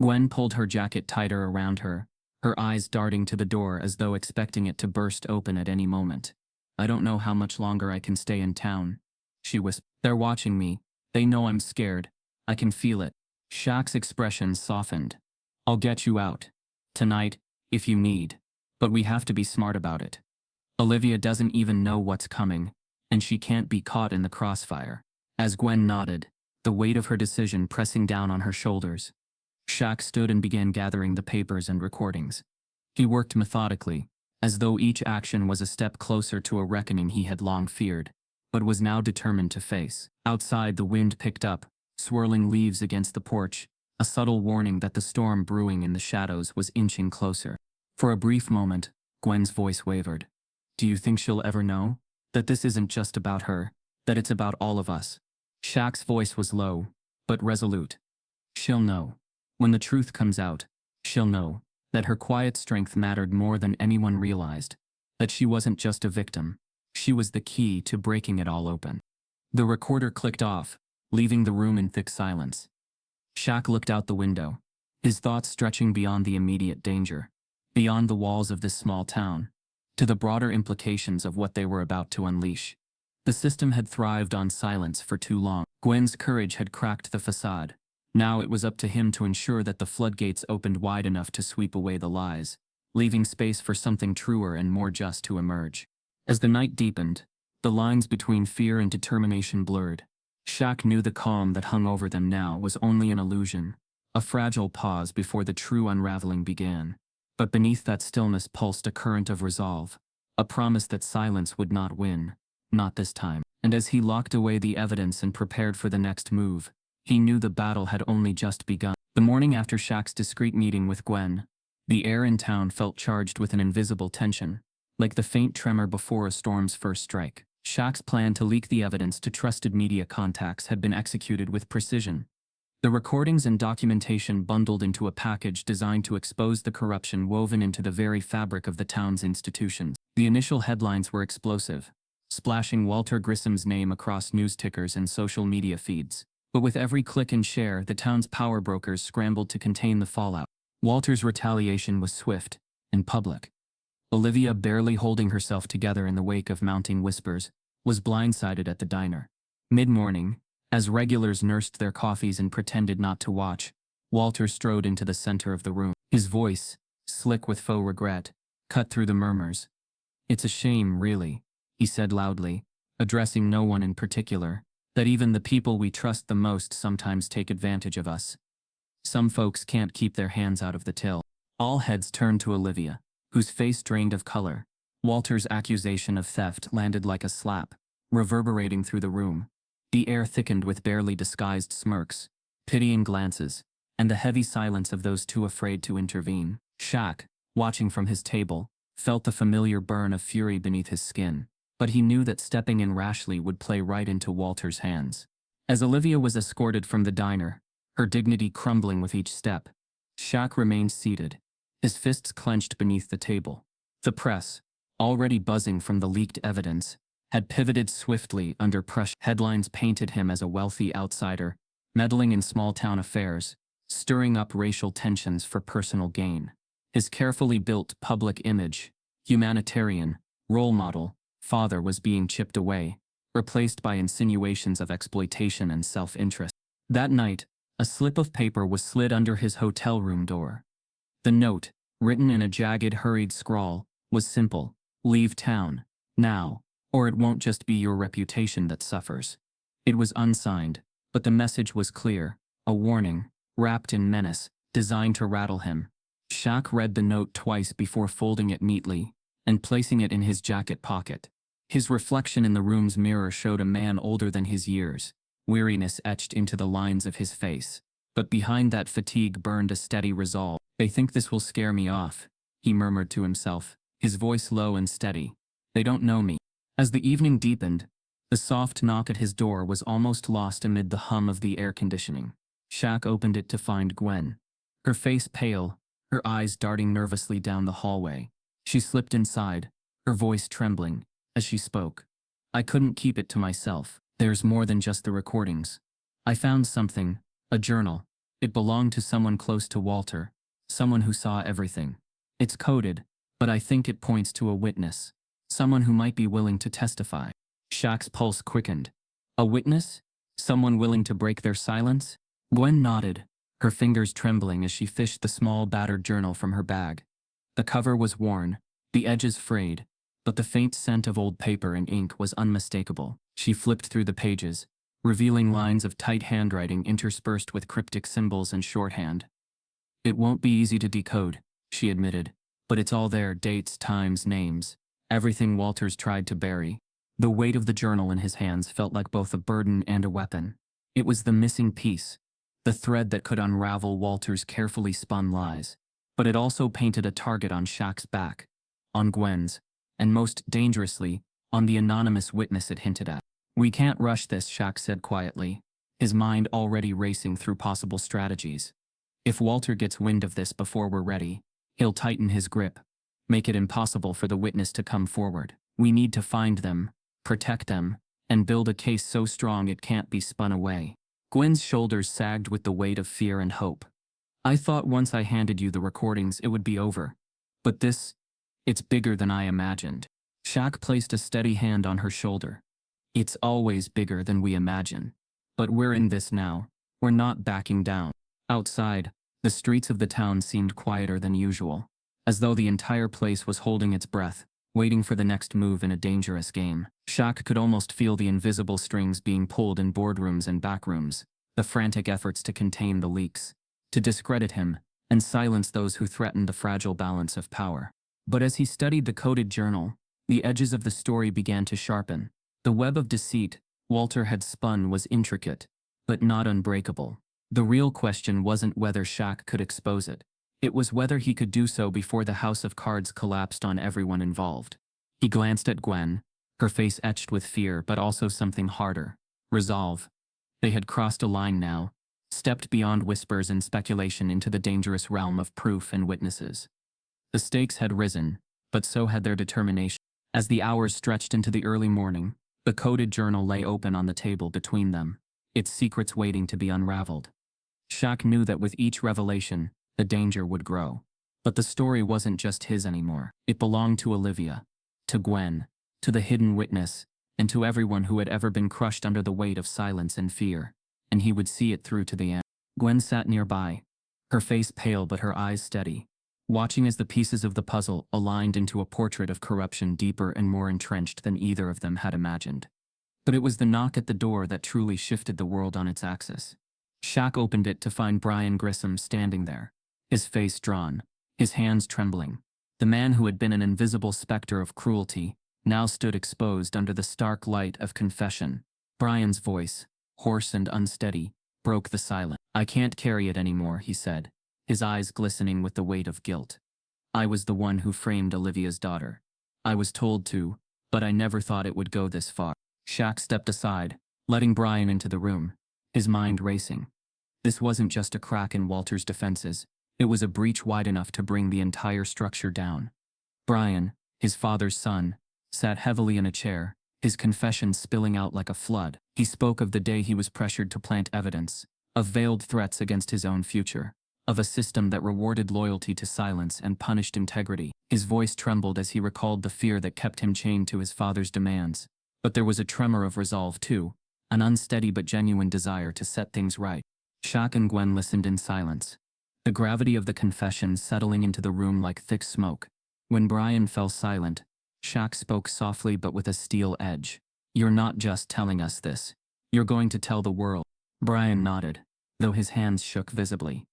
Gwen pulled her jacket tighter around her, her eyes darting to the door as though expecting it to burst open at any moment. I don't know how much longer I can stay in town, she whispered. They're watching me. They know I'm scared. I can feel it. Shaq's expression softened. I'll get you out. Tonight, if you need. But we have to be smart about it. Olivia doesn't even know what's coming, and she can't be caught in the crossfire. As Gwen nodded, the weight of her decision pressing down on her shoulders, Shaq stood and began gathering the papers and recordings. He worked methodically, as though each action was a step closer to a reckoning he had long feared, but was now determined to face. Outside, the wind picked up, swirling leaves against the porch, a subtle warning that the storm brewing in the shadows was inching closer. For a brief moment, Gwen's voice wavered. Do you think she'll ever know? That this isn't just about her, that it's about all of us? Shaq's voice was low, but resolute. She'll know. When the truth comes out, she'll know that her quiet strength mattered more than anyone realized, that she wasn't just a victim. She was the key to breaking it all open. The recorder clicked off, leaving the room in thick silence. Shaq looked out the window, his thoughts stretching beyond the immediate danger, beyond the walls of this small town, to the broader implications of what they were about to unleash. The system had thrived on silence for too long. Gwen's courage had cracked the facade. Now it was up to him to ensure that the floodgates opened wide enough to sweep away the lies, leaving space for something truer and more just to emerge. As the night deepened, the lines between fear and determination blurred. Shaq knew the calm that hung over them now was only an illusion, A fragile pause before the true unraveling began. But beneath that stillness pulsed a current of resolve. A promise that silence would not win. Not this time. And as he locked away the evidence and prepared for the next move, he knew the battle had only just begun. The morning after Shaq's discreet meeting with Gwen, the air in town felt charged with an invisible tension, like the faint tremor before a storm's first strike. Shaq's plan to leak the evidence to trusted media contacts had been executed with precision. The recordings and documentation bundled into a package designed to expose the corruption woven into the very fabric of the town's institutions. The initial headlines were explosive, splashing Walter Grissom's name across news tickers and social media feeds. But with every click and share, the town's power brokers scrambled to contain the fallout. Walter's retaliation was swift and public. Olivia, barely holding herself together in the wake of mounting whispers, was blindsided at the diner. Mid-morning, as regulars nursed their coffees and pretended not to watch, Walter strode into the center of the room. His voice, slick with faux regret, cut through the murmurs. "It's a shame, really," he said loudly, addressing no one in particular, "that even the people we trust the most sometimes take advantage of us. Some folks can't keep their hands out of the till." All heads turned to Olivia, whose face drained of color. Walter's accusation of theft landed like a slap, reverberating through the room. The air thickened with barely disguised smirks, pitying glances, and the heavy silence of those too afraid to intervene. Shaq, watching from his table, felt the familiar burn of fury beneath his skin, but he knew that stepping in rashly would play right into Walter's hands. As Olivia was escorted from the diner, her dignity crumbling with each step, Shaq remained seated, his fists clenched beneath the table. The press, already buzzing from the leaked evidence, had pivoted swiftly under pressure. Headlines painted him as a wealthy outsider, meddling in small-town affairs, stirring up racial tensions for personal gain. His carefully built public image, humanitarian, role model, father was being chipped away, replaced by insinuations of exploitation and self-interest. That night, a slip of paper was slid under his hotel room door. The note, written in a jagged, hurried scrawl, was simple: "Leave town, now, or it won't just be your reputation that suffers." It was unsigned, but the message was clear, a warning, wrapped in menace, designed to rattle him. Shaq read the note twice before folding it neatly and placing it in his jacket pocket. His reflection in the room's mirror showed a man older than his years, weariness etched into the lines of his face. But behind that fatigue burned a steady resolve. "They think this will scare me off," he murmured to himself, his voice low and steady. "They don't know me." As the evening deepened, the soft knock at his door was almost lost amid the hum of the air conditioning. Shaq opened it to find Gwen, her face pale, her eyes darting nervously down the hallway. She slipped inside, her voice trembling, as she spoke. "I couldn't keep it to myself. There's more than just the recordings. I found something, a journal. It belonged to someone close to Walter, someone who saw everything. It's coded, but I think it points to a witness, someone who might be willing to testify." Shaq's pulse quickened. A witness? Someone willing to break their silence? Gwen nodded, her fingers trembling as she fished the small battered journal from her bag. The cover was worn, the edges frayed, but the faint scent of old paper and ink was unmistakable. She flipped through the pages, revealing lines of tight handwriting interspersed with cryptic symbols and shorthand. "It won't be easy to decode," she admitted, "but it's all there: dates, times, names, everything Walters tried to bury." The weight of the journal in his hands felt like both a burden and a weapon. It was the missing piece, the thread that could unravel Walter's carefully spun lies. But it also painted a target on Shaq's back, on Gwen's, and most dangerously, on the anonymous witness it hinted at. "We can't rush this," Shaq said quietly, his mind already racing through possible strategies. "If Walter gets wind of this before we're ready, he'll tighten his grip, make it impossible for the witness to come forward. We need to find them, protect them, and build a case so strong it can't be spun away." Gwen's shoulders sagged with the weight of fear and hope. "I thought once I handed you the recordings it would be over. But this, it's bigger than I imagined." Shaq placed a steady hand on her shoulder. "It's always bigger than we imagine. But we're in this now. We're not backing down." Outside, the streets of the town seemed quieter than usual, as though the entire place was holding its breath, waiting for the next move in a dangerous game. Shaq could almost feel the invisible strings being pulled in boardrooms and backrooms, the frantic efforts to contain the leaks, to discredit him, and silence those who threatened the fragile balance of power. But as he studied the coded journal, the edges of the story began to sharpen. The web of deceit Walter had spun was intricate, but not unbreakable. The real question wasn't whether Shaq could expose it. It was whether he could do so before the house of cards collapsed on everyone involved. He glanced at Gwen, her face etched with fear but also something harder: resolve. They had crossed a line now, stepped beyond whispers and speculation into the dangerous realm of proof and witnesses. The stakes had risen, but so had their determination. As the hours stretched into the early morning, the coded journal lay open on the table between them, its secrets waiting to be unraveled. Shaq knew that with each revelation, the danger would grow. But the story wasn't just his anymore. It belonged to Olivia, to Gwen, to the hidden witness, and to everyone who had ever been crushed under the weight of silence and fear, and he would see it through to the end. Gwen sat nearby, her face pale but her eyes steady, watching as the pieces of the puzzle aligned into a portrait of corruption deeper and more entrenched than either of them had imagined. But it was the knock at the door that truly shifted the world on its axis. Shaq opened it to find Brian Grissom standing there, his face drawn, his hands trembling. The man who had been an invisible specter of cruelty now stood exposed under the stark light of confession. Brian's voice, hoarse and unsteady, broke the silence. "I can't carry it anymore," he said, his eyes glistening with the weight of guilt. "I was the one who framed Olivia's daughter. I was told to, but I never thought it would go this far." Shaq stepped aside, letting Brian into the room, his mind racing. This wasn't just a crack in Walter's defenses, it was a breach wide enough to bring the entire structure down. Brian, his father's son, sat heavily in a chair, his confession spilling out like a flood. He spoke of the day he was pressured to plant evidence, of veiled threats against his own future, of a system that rewarded loyalty to silence and punished integrity. His voice trembled as he recalled the fear that kept him chained to his father's demands. But there was a tremor of resolve too, an unsteady but genuine desire to set things right. Shaq and Gwen listened in silence, the gravity of the confession settling into the room like thick smoke. When Brian fell silent, Shaq spoke softly but with a steel edge. "You're not just telling us this. You're going to tell the world." Brian nodded, though his hands shook visibly.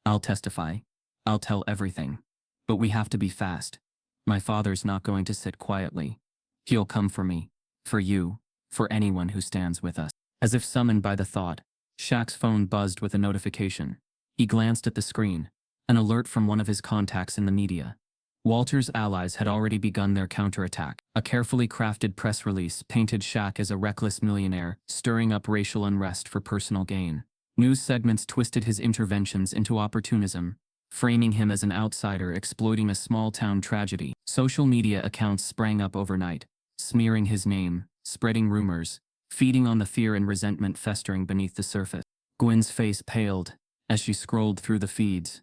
"I'll testify. I'll tell everything. But we have to be fast. My father's not going to sit quietly. He'll come for me, for you, for anyone who stands with us." As if summoned by the thought, Shaq's phone buzzed with a notification. He glanced at the screen, an alert from one of his contacts in the media. Walter's allies had already begun their counterattack. A carefully crafted press release painted Shaq as a reckless millionaire, stirring up racial unrest for personal gain. News segments twisted his interventions into opportunism, framing him as an outsider exploiting a small-town tragedy. Social media accounts sprang up overnight, smearing his name, spreading rumors, feeding on the fear and resentment festering beneath the surface. Gwen's face paled as she scrolled through the feeds.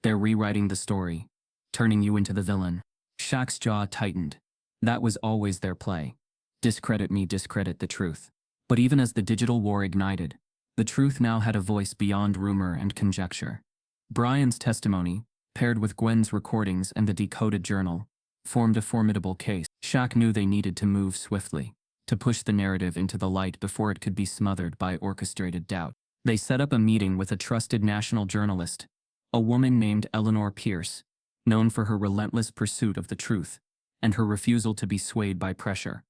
"They're rewriting the story, turning you into the villain." Shaq's jaw tightened. That was always their play. Discredit me, discredit the truth. But even as the digital war ignited, the truth now had a voice beyond rumor and conjecture. Brian's testimony, paired with Gwen's recordings and the decoded journal, formed a formidable case. Shaq knew they needed to move swiftly, to push the narrative into the light before it could be smothered by orchestrated doubt. They set up a meeting with a trusted national journalist, a woman named Eleanor Pierce, known for her relentless pursuit of the truth and her refusal to be swayed by pressure.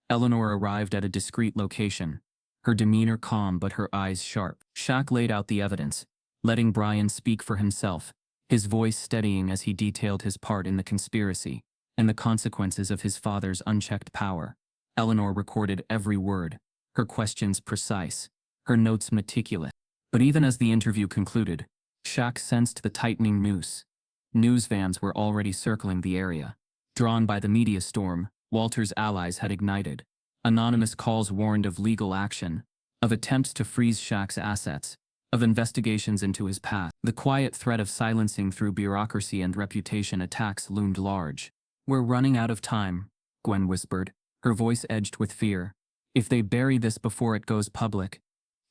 Eleanor arrived at a discreet location, her demeanor calm but her eyes sharp. Shaq laid out the evidence, letting Brian speak for himself, his voice steadying as he detailed his part in the conspiracy and the consequences of his father's unchecked power. Eleanor recorded every word, her questions precise, her notes meticulous. But even as the interview concluded, Shaq sensed the tightening noose. News vans were already circling the area. Drawn by the media storm, Walter's allies had ignited. Anonymous calls warned of legal action, of attempts to freeze Shaq's assets, of investigations into his past. The quiet threat of silencing through bureaucracy and reputation attacks loomed large. "We're running out of time," Gwen whispered, her voice edged with fear. "If they bury this before it goes public."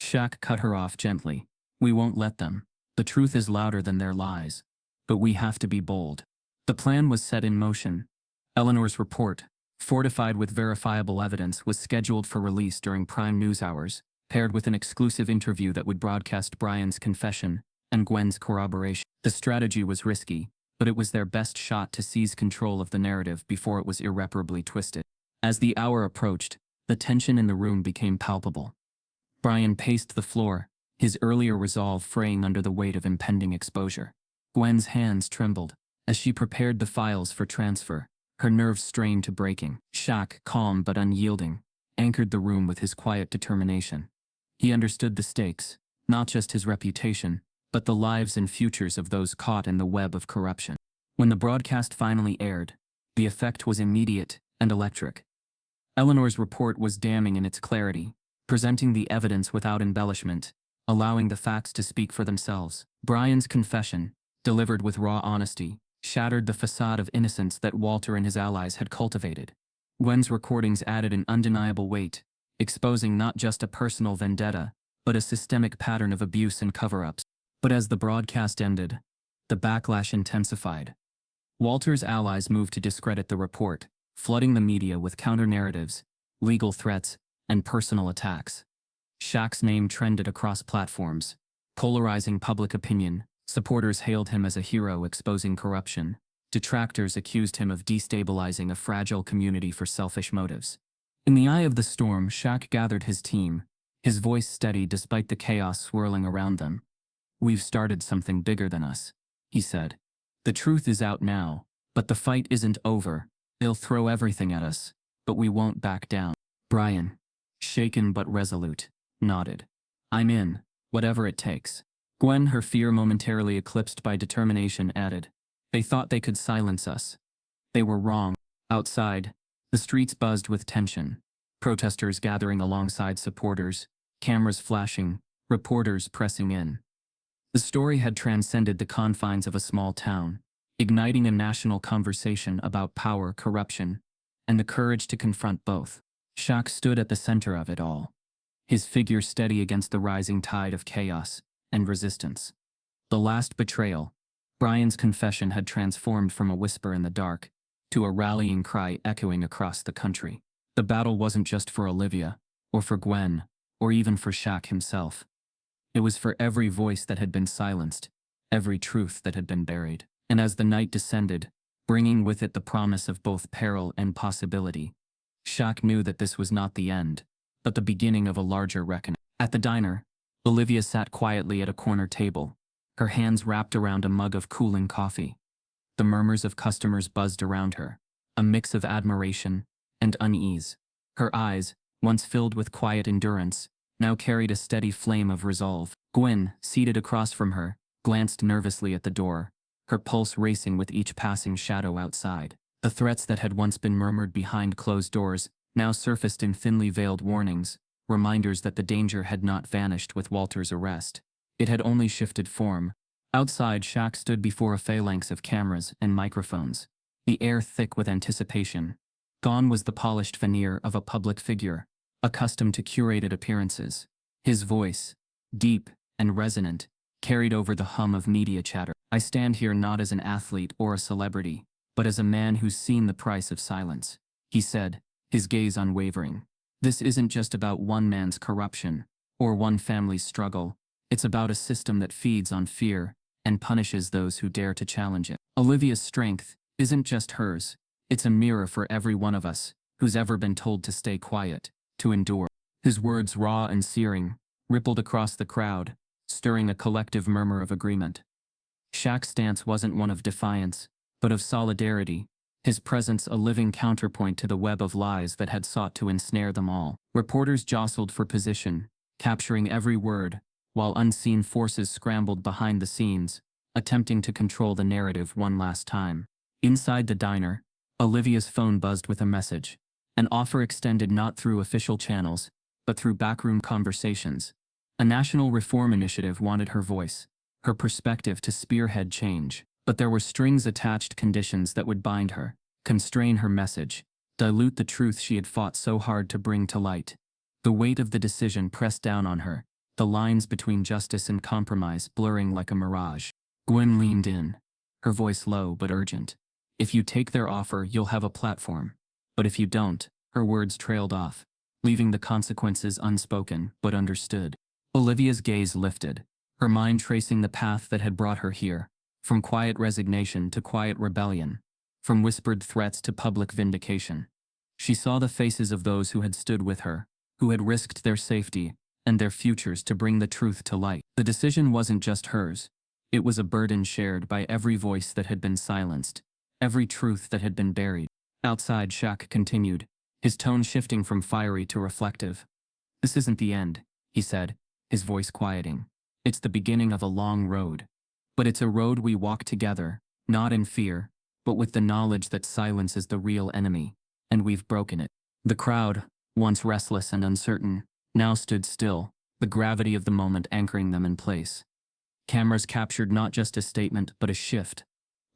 Shaq cut her off gently. "We won't let them. The truth is louder than their lies. But we have to be bold." The plan was set in motion. Eleanor's report, fortified with verifiable evidence, was scheduled for release during prime news hours, paired with an exclusive interview that would broadcast Brian's confession and Gwen's corroboration. The strategy was risky, but it was their best shot to seize control of the narrative before it was irreparably twisted. As the hour approached, the tension in the room became palpable. Brian paced the floor, his earlier resolve fraying under the weight of impending exposure. Gwen's hands trembled as she prepared the files for transfer, her nerves strained to breaking. Shaq, calm but unyielding, anchored the room with his quiet determination. He understood the stakes, not just his reputation, but the lives and futures of those caught in the web of corruption. When the broadcast finally aired, the effect was immediate and electric. Eleanor's report was damning in its clarity, presenting the evidence without embellishment, allowing the facts to speak for themselves. Brian's confession, delivered with raw honesty, shattered the facade of innocence that Walter and his allies had cultivated. Gwen's recordings added an undeniable weight, exposing not just a personal vendetta, but a systemic pattern of abuse and cover-ups. But as the broadcast ended, the backlash intensified. Walter's allies moved to discredit the report, flooding the media with counter-narratives, legal threats, and personal attacks. Shaq's name trended across platforms, polarizing public opinion. Supporters hailed him as a hero exposing corruption. Detractors accused him of destabilizing a fragile community for selfish motives. In the eye of the storm, Shaq gathered his team, his voice steady despite the chaos swirling around them. "We've started something bigger than us," he said. "The truth is out now, but the fight isn't over. They'll throw everything at us, but we won't back down." Brian, shaken but resolute, nodded. "I'm in, whatever it takes." Gwen, her fear momentarily eclipsed by determination, added, "They thought they could silence us. They were wrong." Outside, the streets buzzed with tension. Protesters gathering alongside supporters, cameras flashing, reporters pressing in. The story had transcended the confines of a small town, igniting a national conversation about power, corruption, and the courage to confront both. Shaq stood at the center of it all, his figure steady against the rising tide of chaos and resistance. The last betrayal, Brian's confession, had transformed from a whisper in the dark to a rallying cry echoing across the country. The battle wasn't just for Olivia, or for Gwen, or even for Shaq himself. It was for every voice that had been silenced, every truth that had been buried. And as the night descended, bringing with it the promise of both peril and possibility, Shaq knew that this was not the end, but the beginning of a larger reckoning. At the diner, Olivia sat quietly at a corner table, her hands wrapped around a mug of cooling coffee. The murmurs of customers buzzed around her, a mix of admiration and unease. Her eyes, once filled with quiet endurance, now carried a steady flame of resolve. Gwen, seated across from her, glanced nervously at the door, her pulse racing with each passing shadow outside. The threats that had once been murmured behind closed doors now surfaced in thinly veiled warnings, reminders that the danger had not vanished with Walter's arrest. It had only shifted form. Outside, Shaq stood before a phalanx of cameras and microphones, the air thick with anticipation. Gone was the polished veneer of a public figure, accustomed to curated appearances. His voice, deep and resonant, carried over the hum of media chatter. "I stand here not as an athlete or a celebrity, but as a man who's seen the price of silence," he said, his gaze unwavering. "This isn't just about one man's corruption or one family's struggle. It's about a system that feeds on fear and punishes those who dare to challenge it. Olivia's strength isn't just hers. It's a mirror for every one of us who's ever been told to stay quiet, to endure." His words, raw and searing, rippled across the crowd, stirring a collective murmur of agreement. Shaq's stance wasn't one of defiance, but of solidarity, his presence a living counterpoint to the web of lies that had sought to ensnare them all. Reporters jostled for position, capturing every word, while unseen forces scrambled behind the scenes, attempting to control the narrative one last time. Inside the diner, Olivia's phone buzzed with a message, an offer extended not through official channels, but through backroom conversations. A national reform initiative wanted her voice, her perspective to spearhead change. But there were strings-attached conditions that would bind her, constrain her message, dilute the truth she had fought so hard to bring to light. The weight of the decision pressed down on her, the lines between justice and compromise blurring like a mirage. Gwen leaned in, her voice low but urgent. "If you take their offer, you'll have a platform. But if you don't," her words trailed off, leaving the consequences unspoken but understood. Olivia's gaze lifted, her mind tracing the path that had brought her here, from quiet resignation to quiet rebellion, from whispered threats to public vindication. She saw the faces of those who had stood with her, who had risked their safety and their futures to bring the truth to light. The decision wasn't just hers. It was a burden shared by every voice that had been silenced, every truth that had been buried. Outside, Shaq continued, his tone shifting from fiery to reflective. "This isn't the end," he said, his voice quieting. "It's the beginning of a long road. But it's a road we walk together, not in fear, but with the knowledge that silence is the real enemy, and we've broken it." The crowd, once restless and uncertain, now stood still, the gravity of the moment anchoring them in place. Cameras captured not just a statement but a shift,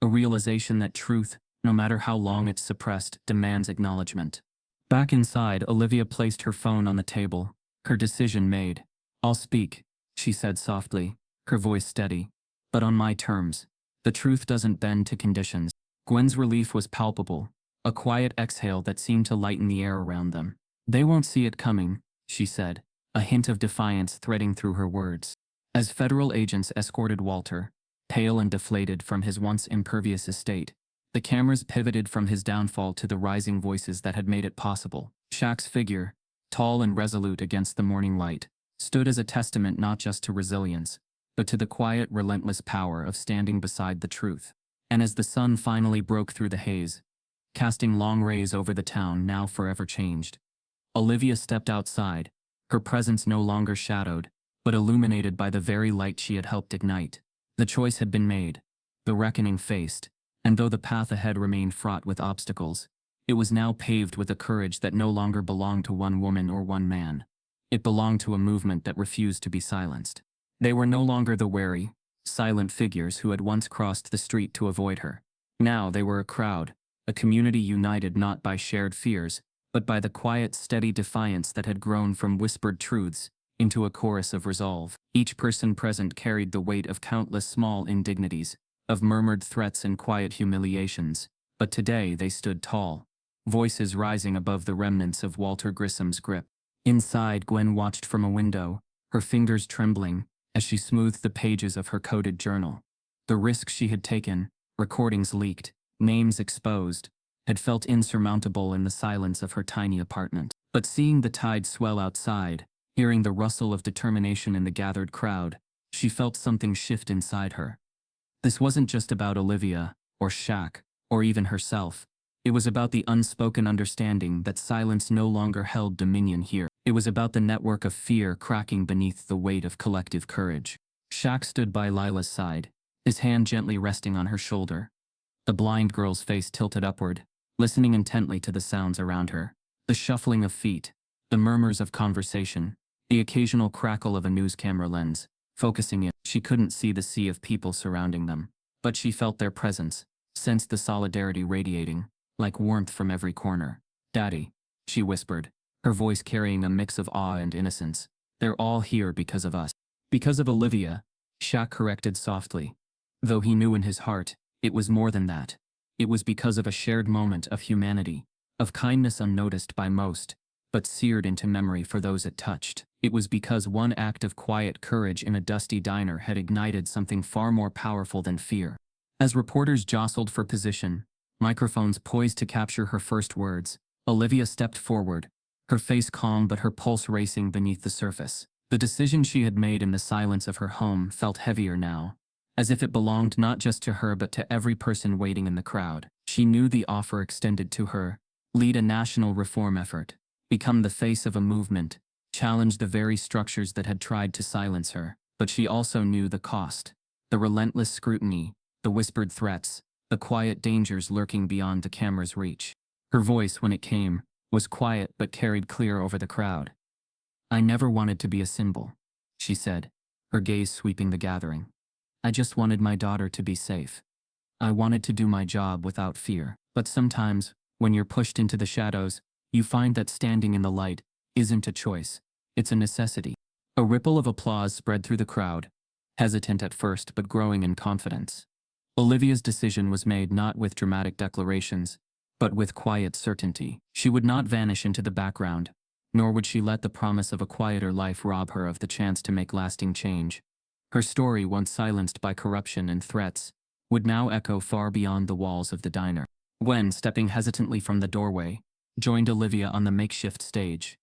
a realization that truth, no matter how long it's suppressed, demands acknowledgement. Back inside, Olivia placed her phone on the table, her decision made. "I'll speak," she said softly, her voice steady. "But on my terms. The truth doesn't bend to conditions." Gwen's relief was palpable, a quiet exhale that seemed to lighten the air around them. "They won't see it coming," she said, a hint of defiance threading through her words. As federal agents escorted Walter, pale and deflated from his once impervious estate, the cameras pivoted from his downfall to the rising voices that had made it possible. Shaq's figure, tall and resolute against the morning light, stood as a testament not just to resilience, but to the quiet, relentless power of standing beside the truth. And as the sun finally broke through the haze, casting long rays over the town now forever changed, Olivia stepped outside, her presence no longer shadowed, but illuminated by the very light she had helped ignite. The choice had been made, the reckoning faced, and though the path ahead remained fraught with obstacles, it was now paved with a courage that no longer belonged to one woman or one man. It belonged to a movement that refused to be silenced. They were no longer the wary, silent figures who had once crossed the street to avoid her. Now they were a crowd, a community united not by shared fears, but by the quiet, steady defiance that had grown from whispered truths into a chorus of resolve. Each person present carried the weight of countless small indignities, of murmured threats and quiet humiliations, but today they stood tall, voices rising above the remnants of Walter Grissom's grip. Inside, Gwen watched from a window, her fingers trembling, as she smoothed the pages of her coded journal. The risk she had taken, recordings leaked, names exposed, had felt insurmountable in the silence of her tiny apartment. But seeing the tide swell outside, hearing the rustle of determination in the gathered crowd, she felt something shift inside her. This wasn't just about Olivia, or Shaq, or even herself. It was about the unspoken understanding that silence no longer held dominion here. It was about the network of fear cracking beneath the weight of collective courage. Shaq stood by Lila's side, his hand gently resting on her shoulder. The blind girl's face tilted upward, listening intently to the sounds around her. The shuffling of feet, the murmurs of conversation, the occasional crackle of a news camera lens, focusing in. She couldn't see the sea of people surrounding them, but she felt their presence, sensed the solidarity radiating, like warmth from every corner. "Daddy," she whispered, her voice carrying a mix of awe and innocence. "They're all here because of us." "Because of Olivia," Shaq corrected softly. Though he knew in his heart, it was more than that. It was because of a shared moment of humanity, of kindness unnoticed by most, but seared into memory for those it touched. It was because one act of quiet courage in a dusty diner had ignited something far more powerful than fear. As reporters jostled for position, microphones poised to capture her first words, Olivia stepped forward, her face calm but her pulse racing beneath the surface. The decision she had made in the silence of her home felt heavier now, as if it belonged not just to her but to every person waiting in the crowd. She knew the offer extended to her: lead a national reform effort, become the face of a movement, challenge the very structures that had tried to silence her. But she also knew the cost: the relentless scrutiny, the whispered threats, the quiet dangers lurking beyond the camera's reach. Her voice, when it came, was quiet but carried clear over the crowd. "I never wanted to be a symbol," she said, her gaze sweeping the gathering. "I just wanted my daughter to be safe. I wanted to do my job without fear. But sometimes, when you're pushed into the shadows, you find that standing in the light isn't a choice, it's a necessity." A ripple of applause spread through the crowd, hesitant at first but growing in confidence. Olivia's decision was made not with dramatic declarations, but with quiet certainty. She would not vanish into the background, nor would she let the promise of a quieter life rob her of the chance to make lasting change. Her story, once silenced by corruption and threats, would now echo far beyond the walls of the diner. Gwen, stepping hesitantly from the doorway, joined Olivia on the makeshift stage.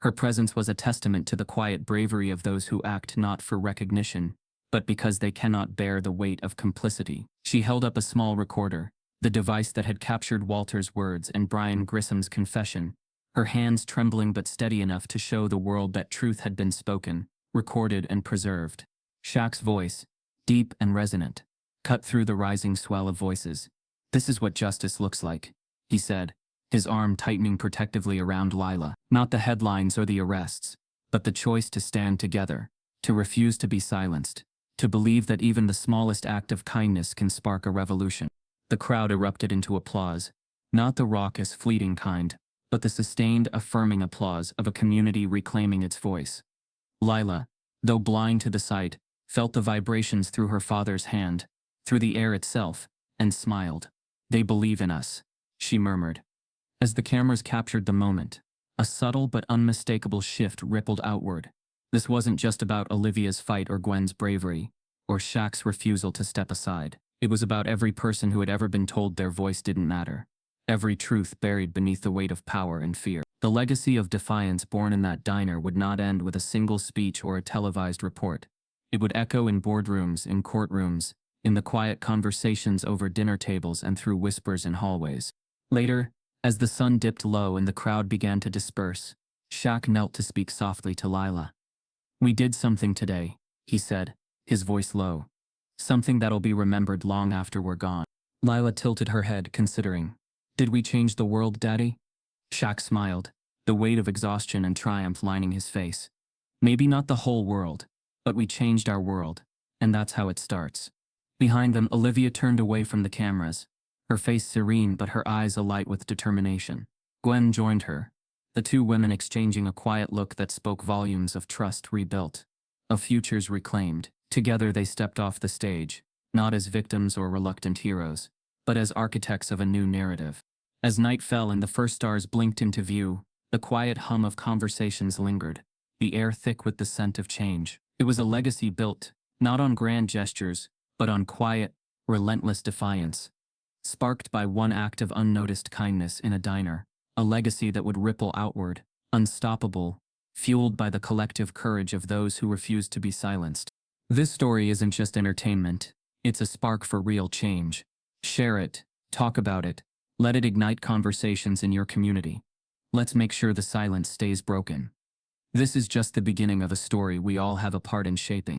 Her presence was a testament to the quiet bravery of those who act not for recognition, but because they cannot bear the weight of complicity. She held up a small recorder, the device that had captured Walter's words and Brian Grissom's confession, her hands trembling but steady enough to show the world that truth had been spoken, recorded and preserved. Shaq's voice, deep and resonant, cut through the rising swell of voices. "This is what justice looks like," he said, his arm tightening protectively around Lila. "Not the headlines or the arrests, but the choice to stand together, to refuse to be silenced, to believe that even the smallest act of kindness can spark a revolution." The crowd erupted into applause, not the raucous, fleeting kind, but the sustained, affirming applause of a community reclaiming its voice. Lila, though blind to the sight, felt the vibrations through her father's hand, through the air itself, and smiled. "They believe in us," she murmured. As the cameras captured the moment, a subtle but unmistakable shift rippled outward. This wasn't just about Olivia's fight or Gwen's bravery, or Shaq's refusal to step aside. It was about every person who had ever been told their voice didn't matter. Every truth buried beneath the weight of power and fear. The legacy of defiance born in that diner would not end with a single speech or a televised report. It would echo in boardrooms, in courtrooms, in the quiet conversations over dinner tables and through whispers in hallways. Later, as the sun dipped low and the crowd began to disperse, Shaq knelt to speak softly to Lila. "We did something today," he said, his voice low. "Something that'll be remembered long after we're gone." Lila tilted her head, considering. "Did we change the world, Daddy?" Shaq smiled, the weight of exhaustion and triumph lining his face. "Maybe not the whole world, but we changed our world, and that's how it starts." Behind them, Olivia turned away from the cameras, her face serene but her eyes alight with determination. Gwen joined her, the two women exchanging a quiet look that spoke volumes of trust rebuilt, of futures reclaimed. Together they stepped off the stage, not as victims or reluctant heroes, but as architects of a new narrative. As night fell and the first stars blinked into view, the quiet hum of conversations lingered, the air thick with the scent of change. It was a legacy built, not on grand gestures, but on quiet, relentless defiance, sparked by one act of unnoticed kindness in a diner, a legacy that would ripple outward, unstoppable, fueled by the collective courage of those who refused to be silenced. This story isn't just entertainment, it's a spark for real change. Share it, talk about it, let it ignite conversations in your community. Let's make sure the silence stays broken. This is just the beginning of a story we all have a part in shaping.